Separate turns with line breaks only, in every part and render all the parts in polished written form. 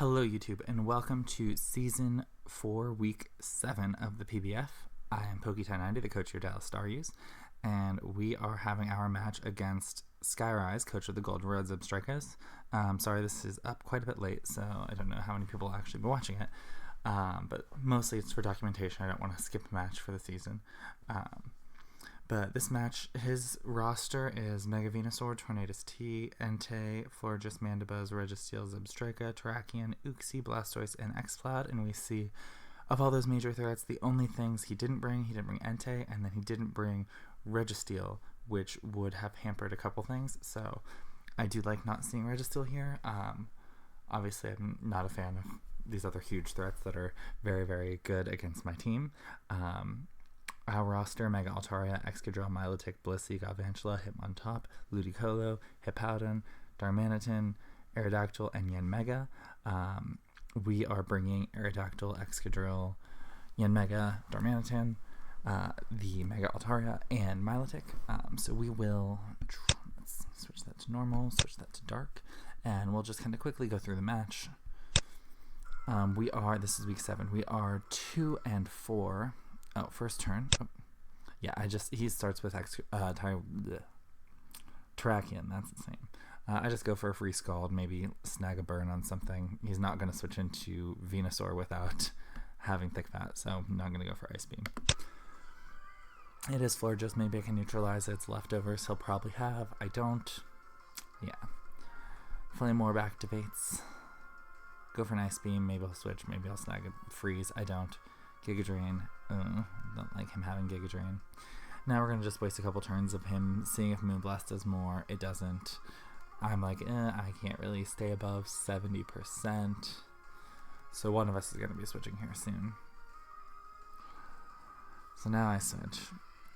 Hello, YouTube, and welcome to Season 4, Week 7 of the PBF. I am Pokey1090, the coach of your Dallas Staryus, and we are having our match against Skyrise, coach of the Goldenrod Zebstrikas. Sorry, this is up quite a bit late, so I don't know how many people will actually be watching it, but mostly it's for documentation. I don't want to skip a match for the season. But this match, his roster is Mega Venusaur, Tornadus T, Entei, Florges, Mandibuzz, Registeel, Zebstrika, Terrakion, Uxie, Blastoise, and Exploud. And we see, of all those major threats, the only things he didn't bring Entei, and then he didn't bring Registeel, which would have hampered a couple things. So I do like not seeing Registeel here. Obviously, I'm not a fan of these other huge threats that are very, very good against my team. Our roster: Mega Altaria, Excadrill, Milotic, Blissey, Galvantula, Hitmontop, Ludicolo, Hippowdon, Darmanitan, Aerodactyl, and Yanmega. We are bringing Aerodactyl, Excadrill, Yanmega, Darmanitan, the Mega Altaria, and Milotic. So we will, let's switch that to normal, switch that to dark, and we'll just kind of quickly go through the match. This is week 7. We are 2-4. Oh, first turn. Oh. Yeah, he starts with Terrakion, that's the same. I just go for a free Scald, maybe snag a burn on something. He's not going to switch into Venusaur without having Thick Fat, so I'm not going to go for Ice Beam. It is Florges, maybe I can neutralize its leftovers. He'll probably have. I don't. Yeah. Flame War activates. Go for an Ice Beam, maybe I'll switch, maybe I'll snag a Freeze. I don't. Giga Drain. Don't like him having Giga Drain. Now we're going to just waste a couple turns of him seeing if Moonblast does more. It doesn't. I'm like, I can't really stay above 70%. So one of us is going to be switching here soon. So now I switch.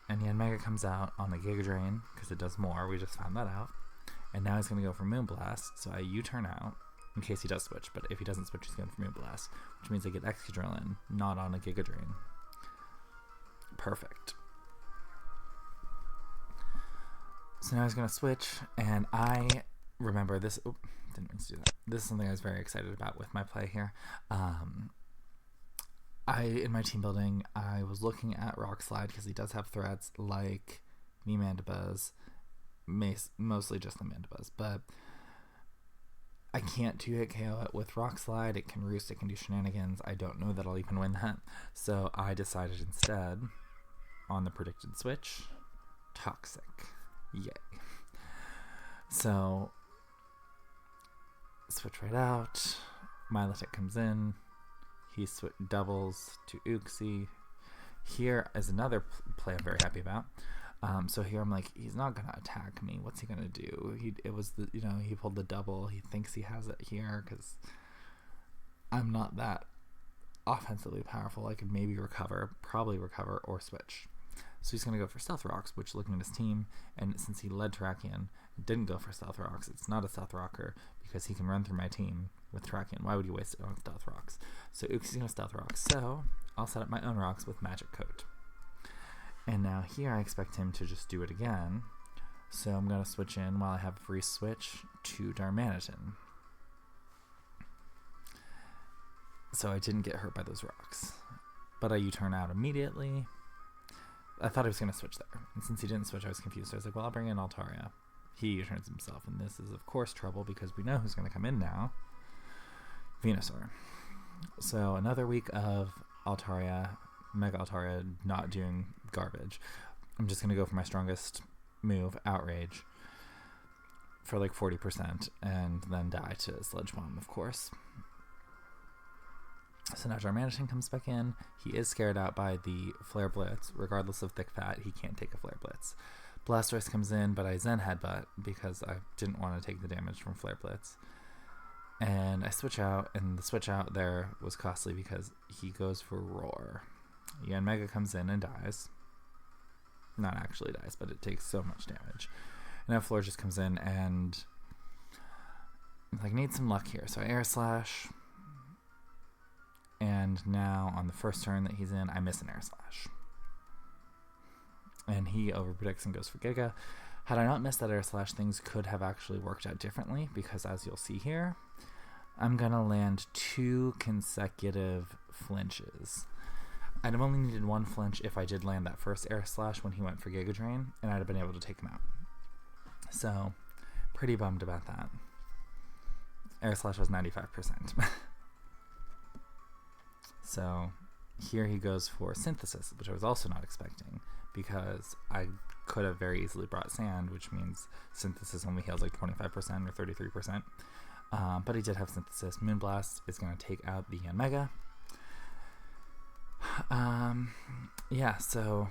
And Yanmega comes out on a Giga Drain because it does more. We just found that out. And now he's going to go for Moonblast. So I U-turn out in case he does switch. But if he doesn't switch, he's going for Moonblast, which means I get Excadrill in, not on a Giga Drain. Perfect. So now he's going to switch, and I remember this. Oh, didn't mean to do that. This is something I was very excited about with my play here. In my team building, I was looking at Rock Slide because he does have threats like me Mandibuzz, mostly just the Mandibuzz, but I can't 2-hit KO it with Rock Slide. It can roost, it can do shenanigans. I don't know that I'll even win that. So I decided instead on the predicted switch, Toxic. Yay. So switch right out. Milotic comes in. He doubles to Uxie. Here is another play I'm very happy about. So here I'm like, he's not gonna attack me. What's he gonna do? He pulled the double. He thinks he has it here because I'm not that offensively powerful. I could maybe probably recover or switch. So he's gonna go for Stealth Rocks, which looking at his team, and since he led Terrakion, didn't go for Stealth Rocks. It's not a Stealth Rocker because he can run through my team with Terrakion. Why would you waste it on Stealth Rocks? So Uxie's gonna Stealth Rocks. So I'll set up my own rocks with Magic Coat. And now here I expect him to just do it again. So I'm going to switch in while I have a free switch to Darmanitan. So I didn't get hurt by those rocks. But I U-turn out immediately. I thought I was going to switch there. And since he didn't switch, I was confused. So I was like, well, I'll bring in Altaria. He U-turns himself. And this is, of course, trouble because we know who's going to come in now. Venusaur. So another week of Altaria, Mega Altaria not doing garbage. I'm just going to go for my strongest move, Outrage, for like 40% and then die to Sludge Bomb, of course. So now Darmanitan comes back in. He is scared out by the Flare Blitz. Regardless of Thick Fat, he can't take a Flare Blitz. Blastoise comes in, but I Zen Headbutt because I didn't want to take the damage from Flare Blitz. And I switch out, and the switch out there was costly because he goes for Roar. Yanmega comes in and dies. Not actually dies, but it takes so much damage. And now Florges comes in and need some luck here. So I Air Slash. And now on the first turn that he's in, I miss an Air Slash. And he overpredicts and goes for Giga. Had I not missed that Air Slash, things could have actually worked out differently because as you'll see here, I'm going to land 2 consecutive flinches. I'd have only needed 1 flinch if I did land that first air slash when he went for Giga Drain, and I'd have been able to take him out. So, pretty bummed about that. Air slash was 95%. So, here he goes for Synthesis, which I was also not expecting, because I could have very easily brought Sand, which means Synthesis only heals like 25% or 33%. But he did have Synthesis. Moonblast is going to take out the Mega. Yeah, so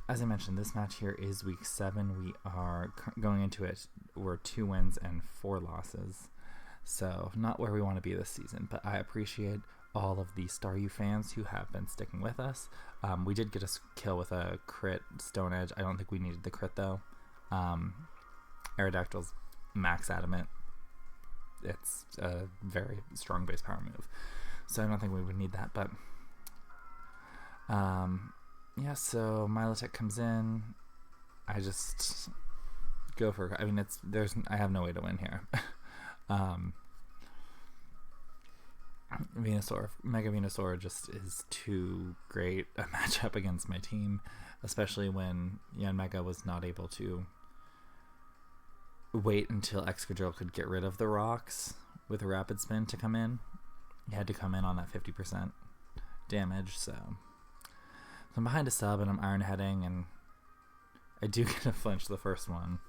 as I mentioned, this match here is week 7. We are going into it. We're 2 wins and 4 losses. So not where we want to be this season, but I appreciate all of the Staryu fans who have been sticking with us. We did get a kill with a crit Stone Edge. I don't think we needed the crit though. Aerodactyl's max adamant. It's a very strong base power move, so I don't think we would need that. But yeah, so Milotic comes in. I just go for. I mean, I have no way to win here. Venusaur, Mega Venusaur just is too great a matchup against my team, especially when Yanmega was not able to wait until Excadrill could get rid of the rocks with a Rapid Spin to come in. He had to come in on that 50% damage, so I'm behind a sub and I'm Iron Heading, and I do get a flinch the first one.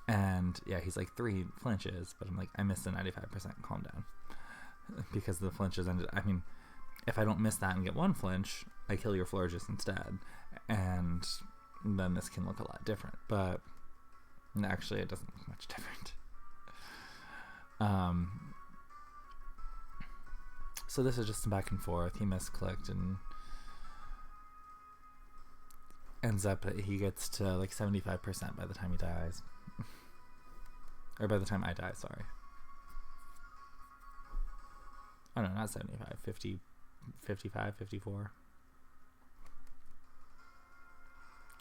And yeah, he's like 3 flinches, but I'm like, I missed the 95%, calm down. Because the flinches ended, I mean, if I don't miss that and get 1 flinch, I kill your Florges instead. And then this can look a lot different, but actually it doesn't look much different. So this is just some back and forth. He misclicked and ends up, he gets to like 75% by the time he dies. Or by the time I die, sorry. Oh no, not 75, 50, 55, 54.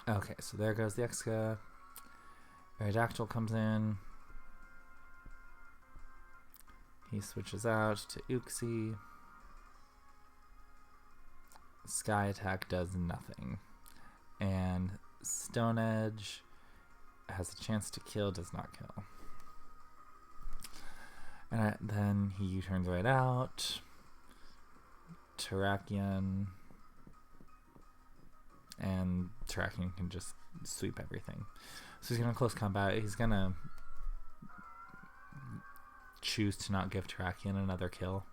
Okay, so there goes the Exca. Aerodactyl comes in. He switches out to Uxie. Sky Attack does nothing. And Stone Edge has a chance to kill, does not kill. And then he U-turns right out. Terrakion. And Terrakion can just sweep everything. So he's going to close combat. He's going to choose to not give Terrakion another kill.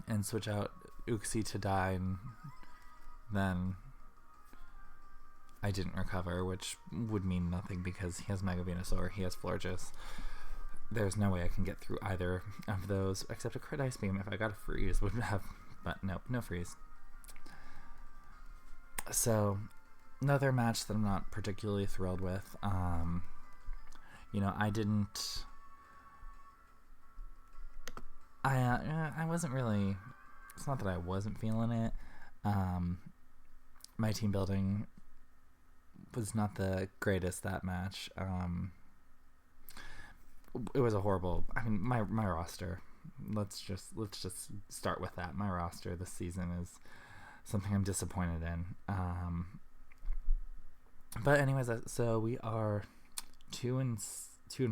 And switch out Uxie to die. And then I didn't recover, which would mean nothing because he has Mega Venusaur, he has Florges. There's no way I can get through either of those, except a crit Ice Beam. If I got a freeze, would have, but nope, no freeze. So, another match that I'm not particularly thrilled with. You know, I wasn't really, it's not that I wasn't feeling it. My team building was not the greatest that match. It was a horrible, I mean, my roster, let's just start with that. My roster this season is something I'm disappointed in. But anyways, so we are 2 and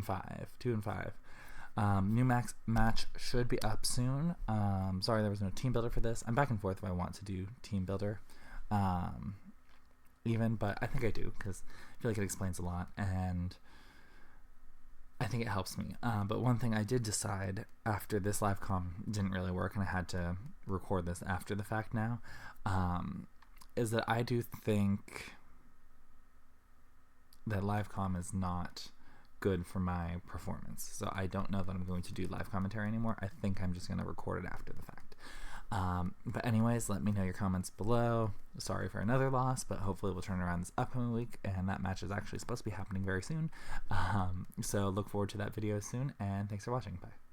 5. New match should be up soon. Sorry there was no team builder for this. I'm back and forth if I want to do team builder even, but I think I do because I feel like it explains a lot and I think it helps me. But one thing I did decide after this live comm didn't really work, and I had to record this after the fact now, is that I do think that live comm is not good for my performance. So I don't know that I'm going to do live commentary anymore. I think I'm just going to record it after the fact. But anyways, let me know your comments below. Sorry for another loss, but hopefully we'll turn around this upcoming week, and that match is actually supposed to be happening very soon. So look forward to that video soon, and thanks for watching. Bye.